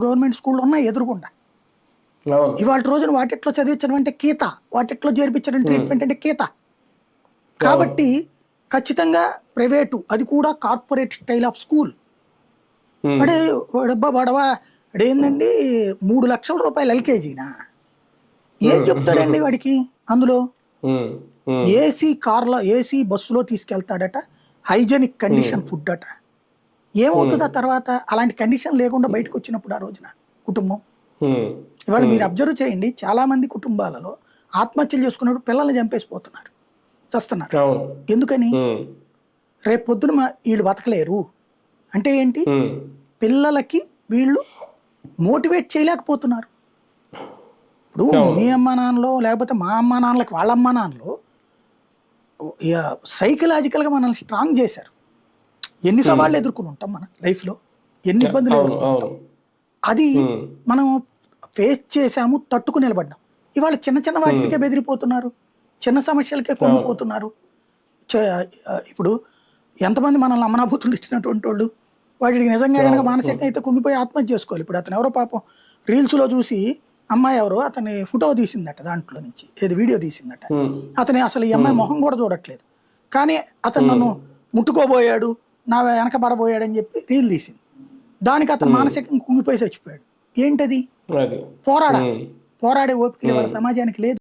Government స్కూళ్ళు ఉన్నాయి ఎదురుగుండా. ఇవాళ రోజున వాటిట్లో చదివించడం అంటే కీత, వాటిట్లో చేర్పించడం ట్రీట్మెంట్ అంటే కీత. కాబట్టి ఖచ్చితంగా ప్రైవేటు, అది కూడా కార్పొరేట్ స్టైల్ ఆఫ్ స్కూల్. వాడవా ఏందండి 3 లక్షల రూపాయలు ఎల్కేజీనా? ఏం చెప్తాడండి వాడికి అందులో? ఏసీ కార్లో, ఏసీ బస్సులో తీసుకెళ్తాడట, హైజెనిక్ కండిషన్ ఫుడ్ అట. ఏమవుతుంది ఆ తర్వాత? అలాంటి కండిషన్ లేకుండా బయటకు వచ్చినప్పుడు ఆ రోజున కుటుంబం. ఇవాళ మీరు అబ్జర్వ్ చేయండి, చాలా మంది కుటుంబాలలో ఆత్మహత్యలు చేసుకున్నప్పుడు పిల్లల్ని చంపేసిపోతున్నారు, చస్తున్నారు. ఎందుకని? రేపు పొద్దున వీళ్ళు బతకలేరు అంటే ఏంటి? పిల్లలకి వీళ్ళు మోటివేట్ చేయలేకపోతున్నారు. ఇప్పుడు మీ అమ్మా నాన్నలో, లేకపోతే మా అమ్మా నాన్నలకి వాళ్ళ అమ్మా నాన్నలో సైకలాజికల్గా మనల్ని స్ట్రాంగ్ చేశారు. ఎన్ని సవాళ్ళు ఎదుర్కొని ఉంటాం మన లైఫ్లో, ఎన్ని ఇబ్బందులు ఎదుర్కొంటాం, అది మనం ఫేస్ చేసాము, తట్టుకు నిలబడ్డాం. ఇవాళ చిన్న చిన్న వాటికే బెదిరిపోతున్నారు, చిన్న సమస్యలకే కుంగిపోతున్నారు. ఇప్పుడు ఎంతమంది మనల్ని అమ్మనాభూతులు ఇచ్చినటువంటి వాళ్ళు, వాటికి నిజంగా కనుక మానసికంగా అయితే కుంగిపోయి ఆత్మహత్య చేసుకోవాలి. ఇప్పుడు అతను ఎవరో పాపం రీల్స్లో చూసి, అమ్మాయి ఎవరో అతని ఫోటో తీసిందట, దాంట్లో నుంచి ఏది వీడియో తీసిందట. అతని అసలు ఈ అమ్మాయి మొహం కూడా చూడట్లేదు, కానీ అతను నన్ను ముట్టుకోబోయాడు, నా వెనక పడబోయాడు అని చెప్పి రీల్ తీసింది. దానికి అతను మానసికంగా కుంగిపోయి చచ్చిపోయాడు. ఏంటది? పోరాడే ఓపిక వాళ్ళ సమాజానికి లేదు.